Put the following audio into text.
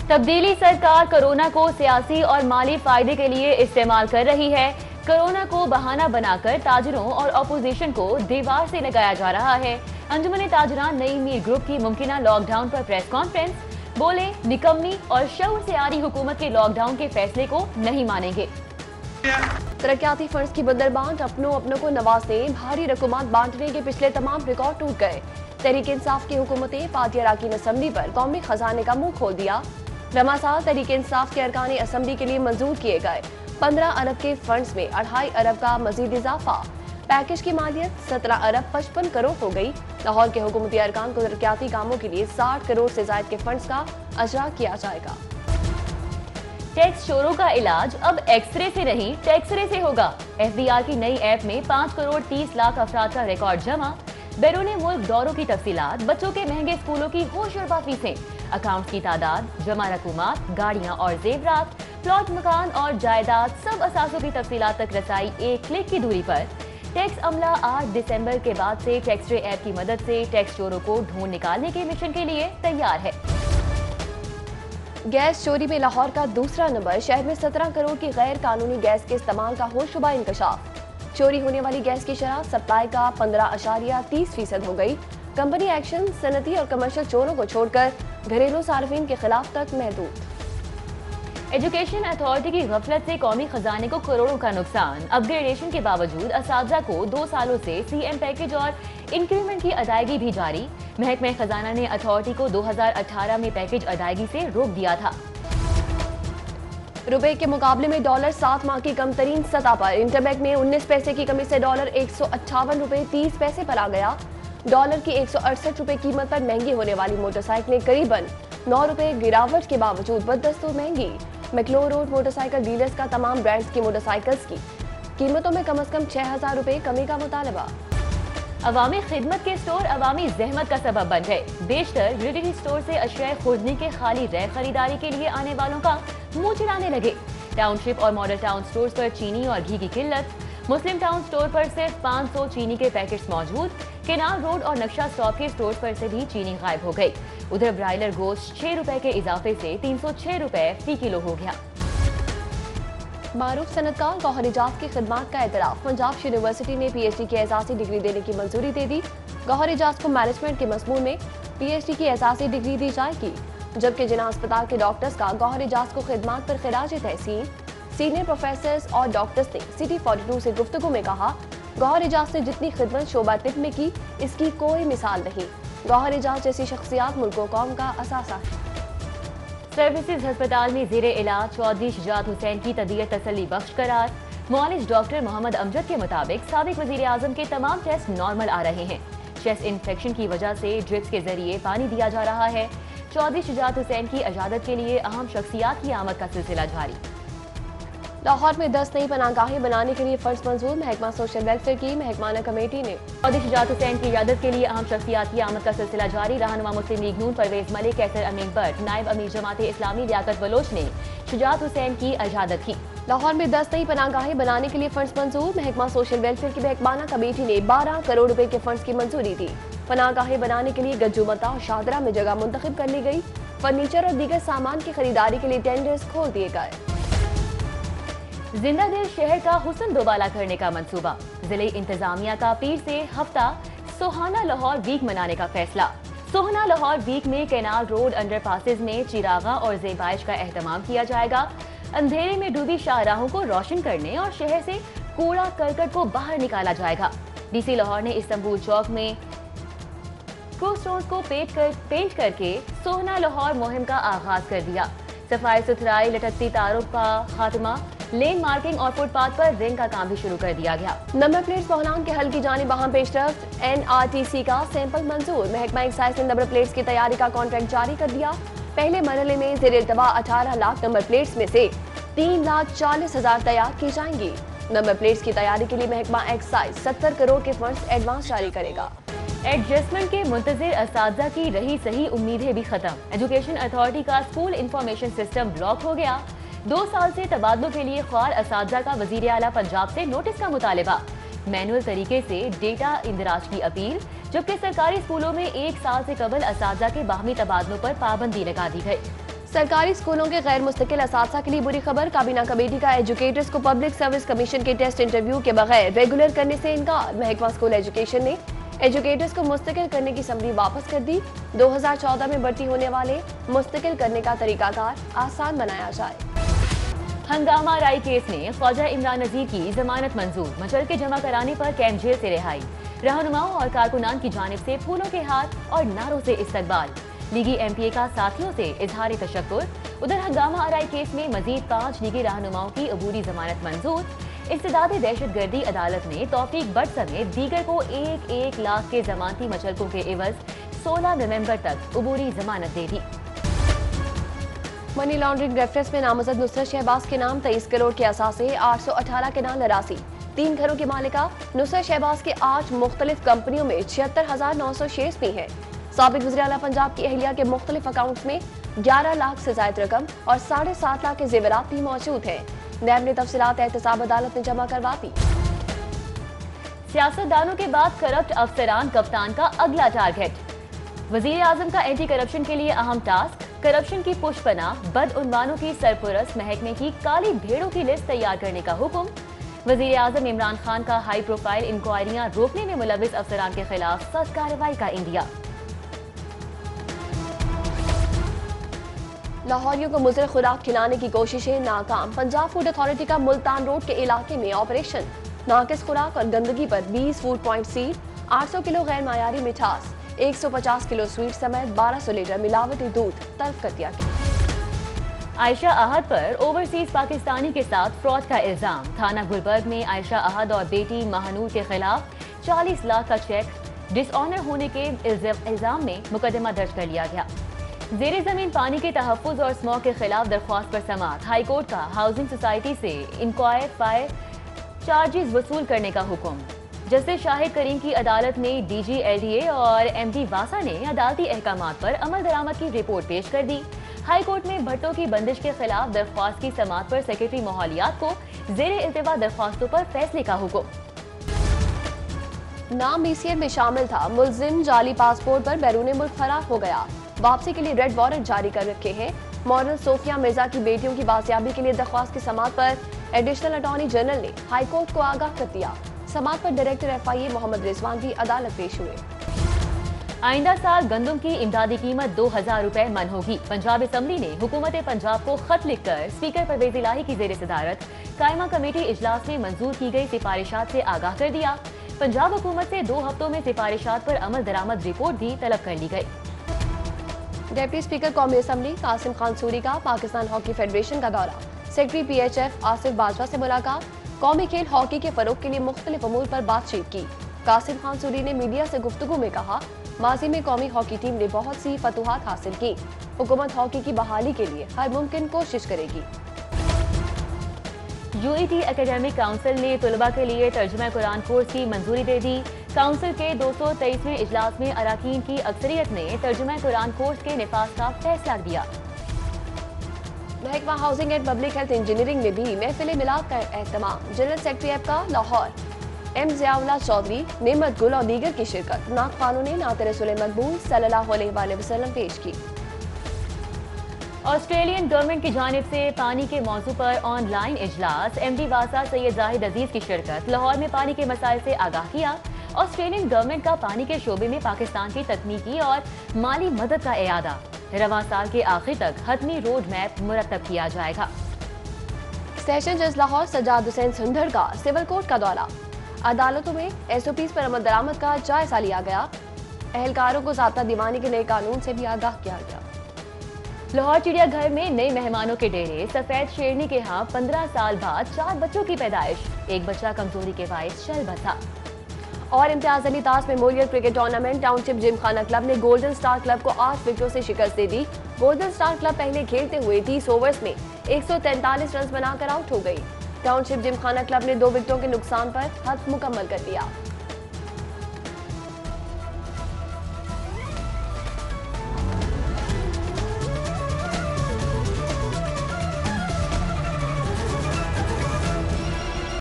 तब्दीली सरकार कोरोना को सियासी और माली फायदे के लिए इस्तेमाल कर रही है। कोरोना को बहाना बनाकर ताजरों और अपोजिशन को दीवार से लगाया जा रहा है। अंजुमन ताजरान नई मीर ग्रुप की मुमकिना लॉकडाउन पर प्रेस कॉन्फ्रेंस, बोले निकम्मी और शऊर से आ रही हुकूमत के लॉकडाउन के फैसले को नहीं मानेंगे। तरक्याती फंड्स की बंदरबांट अपनों को नवाजने, भारी रकूमात बांटने के पिछले तमाम रिकॉर्ड टूट गए। तहरीक इंसाफ की हुकूमतें पार्टी अरकान असम्बली पर कौमी खजाने का मुंह खोल दिया। रमा साल तहरीक इंसाफ के अरकान असम्बली के लिए मंजूर किए गए 15 अरब के फंड्स में 2.5 अरब का मजीद इजाफा। पैकेज की मालियत 17 अरब 55 करोड़ हो गई। लाहौर के हुकूमती अरकान को तरक्याती कामों के लिए 60 करोड़ से ज्यादा के फंड्स का अजरा किया जाएगा। टैक्स चोरों का इलाज अब एक्सरे से नहीं टैक्सरे से होगा। एफबीआर की नई ऐप में 5 करोड़ 30 लाख अफराद का रिकॉर्ड जमा। बैरून मुल्क दौरों की तफसीलात, बच्चों के महंगे स्कूलों की होशरुबा फीसें, अकाउंट की तादाद, जमा रकूमात, गाड़ियां और जेवरात, प्लॉट, मकान और जायदाद, सब असासों की तफसीलात तक रसाई एक क्लिक की दूरी पर। टैक्स अमला 8 दिसंबर के बाद से टैक्सरे ऐप की मदद से टैक्स चोरों को ढूंढ निकालने के मिशन के लिए तैयार है। गैस चोरी में लाहौर का दूसरा नंबर। शहर में 17 करोड़ की गैर कानूनी गैस के इस्तेमाल का होशरुबा इंकशाफ। चोरी होने वाली गैस की शरह सप्लाई का 15.30% हो गई। कंपनी एक्शन सनती और कमर्शियल चोरों को छोड़कर घरेलू सार्फिन के खिलाफ तक महदूद। एजुकेशन अथॉरिटी की गफलत से कौमी खजाने को करोड़ों का नुकसान। अपग्रेडेशन के बावजूद असातिज़ा को 2 सालों से सीएम पैकेज और इंक्रीमेंट की अदायगी भी जारी। महकमा खजाना ने अथॉरिटी को 2018 में पैकेज अदायगी से रोक दिया था। रुपए के मुकाबले में डॉलर 7 माह की कम तरीन सतह पर। इंटरबैंक में 19 पैसे की कमी से डॉलर 158 रुपए 30 पैसे पर आ गया। डॉलर की 168 रुपए कीमत पर महंगी होने वाली मोटरसाइकिलें करीबन 9 रुपए गिरावट के बावजूद बदस्तूर महंगी। मैक्लोर रोड मोटरसाइकिल डीलर्स का तमाम ब्रांड्स की मोटरसाइकिल्स की कीमतों में कम से कम 6,000 रुपए कमी का मुतालबा। अवामी खिदमत के स्टोर अवामी जहमत का सबब बन गए। बेशतर यूटिलिटी स्टोर से अशिया खुर्दनी के खाली रह खरीदारी के लिए आने वालों का मुंह चिराने लगे। टाउनशिप और मॉडल टाउन स्टोर्स पर चीनी और घी की किल्लत। मुस्लिम टाउन स्टोर पर सिर्फ 500 चीनी के पैकेट्स मौजूद। केनाल रोड और नक्शा स्टॉप के स्टोर पर से भी चीनी गायब हो गई। उधर ब्रायलर गोश्त 6 रुपए के इजाफे से 306 रुपए फी किलो हो गया। मारूफ सनतकार गौहर इजाज की खिदमात का एतराफ। पंजाब यूनिवर्सिटी ने PhD की एजाजी डिग्री देने की मंजूरी दे दी। गौहर इजाज को मैनेजमेंट के मजमून में PhD की एजाजी डिग्री दी जाएगी। जबकि जिना अस्पताल के डॉक्टर्स का गौहर इजाज को खिदमात पर खिराज तहसीन। सीनियर प्रोफेसर्स और डॉक्टर्स ने सिटी 42 से गुफ्तगू में कहा, गौहर इजाज ने जितनी खिदमत शोबा तिब में की, इसकी कोई मिसाल नहीं। गौहर इजाज जैसी शख्सियात मुल्क व कौम का असासा है। सर्विसेज अस्पताल में जेरे इलाज चौधरी शुजात हुसैन की तबीयत तसल्ली बख्श करार। मुआलिज डॉक्टर मोहम्मद अमजद के मुताबिक साबिक वजीर आजम के तमाम टेस्ट नॉर्मल आ रहे हैं। चेस्ट इन्फेक्शन की वजह से ड्रिप्स के जरिए पानी दिया जा रहा है। चौधरी शुजात हुसैन की इजाजत के लिए अहम शख्सियात की आमद का सिलसिला जारी। लाहौर में 10 नई पनाहगाहें बनाने के लिए फंड्स मंजूर। महकमा सोशल वेलफेयर की महकमाना कमेटी ने चौधरी शुजात हुसैन की इजाजत के लिए अहम शख्सियात की आमद का सिलसिला जारी। रहनुमा मुस्लिम लीग नून परवेज मलिक, कैसर अमीन भट्ट, नायब अमीर जमात इस्लामी लियाकत बलोच ने शुजात हुसैन की इजाजत की। लाहौर में 10 नई पनाहगाहें बनाने के लिए फंड्स मंजूर। महकमा सोशल वेलफेयर की महकमाना कमेटी ने 12 करोड़ रुपए के फंड्स की मंजूरी दी। पनाहगाहें बनाने के लिए गज्जूमता और शाहदरा में जगह मुंतखब कर ली गई। फर्नीचर और दीगर सामान की खरीदारी के लिए टेंडर्स खोल दिए गए। जिंदा दिल शहर का हुस्न दोबाला करने का मंसूबा। जिले इंतजामिया का पीर से हफ्ता सोहाना लाहौर वीक मनाने का फैसला। सोहाना लाहौर वीक में कैनाल रोड अंडरपासेस में चिरागा और ज़ेबाइश का एहतमाम किया जाएगा। अंधेरे में डूबी शाहराहों को रोशन करने और शहर से कूड़ा करकट को बाहर निकाला जाएगा। DC लाहौर ने इस्तांबुल चौक में क्रोस्टोन्स को पेंट करके सोहना लाहौर मुहिम का आगाज कर दिया। सफाई सुथराई, लटकती तारों का खात्मा, लेन मार्किंग और फुटपाथ पर रिंग का काम भी शुरू कर दिया गया। नंबर प्लेट्स बहरान के हल की जानिब अहम पेशरफ्त। NRTC का सैंपल मंजूर। महकमा एक्साइज ने नंबर प्लेट्स की तैयारी का कॉन्ट्रैक्ट जारी कर दिया। पहले मरहले में ज़ेर इल्तवा 18 लाख नंबर प्लेट्स में से 3,40,000 तैयार की जाएंगी। नंबर प्लेट्स की तैयारी के लिए महकमा एक्साइज 70 करोड़ के फंड्स एडवांस जारी करेगा। एडजस्टमेंट के मुंतजिर असातिज़ा की रही सही उम्मीदें भी खत्म। एजुकेशन अथॉरिटी का स्कूल इंफॉर्मेशन सिस्टम ब्लॉक हो गया। 2 साल से तबादलों के लिए ख्वार असातिज़ा का वज़ीर आला पंजाब से नोटिस का मुतालिबा। मैनुअल तरीके से डेटा इंदराज की अपील। जबकि सरकारी स्कूलों में 1 साल से कबल असातिज़ा के बाहमी तबादलों पर पाबंदी लगा दी गई। سرکاری اسکولوں کے غیر مستقل اساتذہ کے لیے بری خبر، کابینہ کمیٹی کا ایجوکیٹرز کو پبلک سروس کمیشن کے ٹیسٹ انٹرویو کے بغیر ریگولر کرنے سے انکار۔ محکمہ اسکول ایجوکیشن نے ایجوکیٹرز کو مستقل کرنے کی سمری واپس کر دی۔ 2014 میں بھرتی ہونے والے مستقل کرنے کا طریقہ کار آسان بنایا جائے۔ ہنگامہ رائی کیس میں خواجہ عمران نذیر کی ضمانت منظور، مچل کے جمع کرانے پر کیمپ جیل سے رہائی۔ رہنماؤں اور کارکنان کی جانب سے پھولوں کے ہاتھ اور نعروں سے استقبال۔ لیگی ایم پی اے کا ساتھیوں سے اظہار تشکر۔ ادھر ہنگامہ آرائی کیس میں مزید 5 لیگی رہنماؤں کی عبوری ضمانت منظور۔ استداد دہشت گردی عدالت نے توفیق بٹ سمیت دیگر کو 1 لاکھ کے ضمانتی مچلکوں کے عوض 16 نومبر تک عبوری ضمانت دے دی۔ منی لانڈرنگ ریفرنس میں نامزد نصرت شہباز کے نام 23 کروڑ کے اثاثے، 818 کے نام لراسی۔ 3 گھروں کی مالکہ نصرت شہباز کے 8 مختلف کمپنیوں میں 76,900 شیئرز بھی ہیں۔ سابق وزیر اعلیٰ پنجاب کی اہلیہ کے مختلف اکاؤنٹس میں 11 لاکھ سے زائد رقم اور 7.5 لاکھ کے زیورات بھی موجود ہیں۔ نیب نے تفصیلات احتساب عدالت میں جمع کروا دی۔ سیاستدانوں کے بعد کرپٹ افسران کپتان کا اگلا ٹارگٹ۔ وزیر اعظم کا اینٹی کرپشن کے لیے اہم ٹاسک، کرپشن کی پشت پناہ بدعنوانوں کی سرپرست محکمے کی کالی بھیڑوں کی لسٹ تیار کرنے کا حکم۔ وزیر اعظم عمران خان کا ہائی پروفائل انکوائریاں روکنے میں ملوث افسران کے خلاف سخت کارروائی کا عندیہ۔ لاہوریوں کو مضر خوراک کھلانے کی کوششیں ناکام، پنجاب فوڈ اتھارٹی کا ملتان روڈ کے علاقے میں آپریشن۔ ناقص خوراک اور گندگی پر 20 فوڈ پوائنٹ سیل، 800 کلو غیر معیاری مٹھاس، 150 کلو سویٹ سمیت 1200 لیٹر ملاوٹی دودھ طلب کر دیا گیا۔ عائشہ احد پر اوورسیز پاکستانی کے ساتھ فراڈ کا الزام، تھانہ گلبرگ میں عائشہ احد اور بیٹی مہنور کے خلاف 40 لاکھ کا چیک ڈس آنر ہونے کے الزام میں مقدمہ درج کر لیا گیا۔ زیر زمین پانی کے تحفظ اور اسموگ کے خلاف درخواست پر سماعت، ہائی کورٹ کا ہاؤسنگ سوسائٹی سے انکوائر فائر چارجز وصول کرنے کا حکم۔ جسٹس شاہد کریم کی عدالت میں D G L D A اور ایم ڈی واسا نے عدالتی احکامات پر عمل درآمد کی رپورٹ پیش کر دی۔ ہائی کورٹ میں بھٹو کی بندش کے خلاف درخواست کی سماعت پر سیکرٹری ماحولیات کو زیر التوا درخواستوں پر فیصلے کا حکم۔ نام بی سی ایم میں شامل تھا، ملزم جعلی پاسپورٹ پر بیرون ملک فرار ہو گیا، واپسی کے لیے ریڈ وارنٹ جاری کر رکھے ہیں۔ ماڈل صوفیہ مرزا کی بیٹیوں کی بازیابی کے لیے درخواست کی سماعت پر ایڈیشنل اٹارنی جنرل نے ہائی کورٹ کو آگاہ کر دیا۔ سماعت پر ڈائریکٹر ایف آئی اے محمد رضوان بھی عدالت پیش ہوئے۔ آئندہ سال گندم کی امدادی قیمت 2000 روپے من ہوگی۔ پنجاب اسمبلی نے حکومت پنجاب کو خط لکھ کر اسپیکر پرویز الہی کی زیر صدارت قائمہ کمیٹی اجلاس میں منظور کی گئی سفارشات سے آگاہ کر دیا۔ پنجاب حکومت سے 2 ہفتوں میں سفارشات پر عمل درآمد رپورٹ بھی طلب کر لی گئی۔ ڈپٹی اسپیکر قومی اسمبلی قاسم خان سوری کا پاکستان ہاکی فیڈریشن کا دورہ، secretary P H F Asif Bajwa سے ملاقات، قومی کھیل ہاکی کے فروغ کے لیے مختلف امور پر بات چیت کی۔ قاسم خان سوری نے میڈیا سے گفتگو میں کہا، ماضی میں قومی ہاکی ٹیم نے بہت سی فتوحات حاصل کی، حکومت ہاکی کی بحالی کے لیے ہر ممکن کوشش کرے گی۔ U E T academic council نے طلباء کے لیے ترجمہ قرآن کورس کی منظوری دے دی۔ کونسل کے 223ویں اجلاس میں اراکین کی اکثریت نے ترجمہ قرآن کورس کے نفاذ کا فیصلہ دیا۔ محکمہ housing and public health engineering میں بھی محفل میلاد کا اہتمام، جنرل سیکرٹری ایپ کا لاہور ایم ضیاء اللہ چودھری، نعمت گل اور دیگر کی شرکت۔ نعت خوانوں نے نعت رسول مقبول صلی اللہ علیہ وسلم پیش کی۔ آسٹریلین گورنمنٹ کی جانب سے پانی کے موضوع پر آن لائن اجلاس، ایم ڈی واسا سید زاہد عزیز کی شرکت۔ لاہور میں پانی کے مسائل سے آگاہ کیا۔ آسٹریلین گورنمنٹ کا پانی کے شعبے میں پاکستان کی تکنیکی اور مالی مدد کا اعادہ، رواں سال کے آخر تک حتمی روڈ میپ مرتب کیا جائے گا۔ سیشن جج لاہور سجاد حسین سندھڑ کا سول کورٹ کا دورہ، عدالتوں میں ایس او پیز پر عمل درآمد کا جائزہ لیا گیا، اہلکاروں کو ضابطہ دیوانی کے نئے قانون سے بھی آگاہ کیا گیا۔ لاہور چڑیا گھر میں نئے مہمانوں کے ڈیرے، سفید شیرنی کے ہاں 15 سال بعد 4 بچوں کی پیدائش، ایک بچہ کمزوری کے باعث چل بسا۔ اور Imtiaz Ali Das memorial cricket tournament, township gymkhana club نے گولڈن سٹار کلب کو 8 وکٹوں سے شکست دے دی۔ گولڈن سٹار کلب پہلے کھیلتے ہوئے 30 اوورز میں 143 رنز بنا کر آؤٹ ہو گئی۔ ٹاؤن شپ جم خانہ کلب نے 2 وکٹوں کے نقصان پر ہدف مکمل کر دیا۔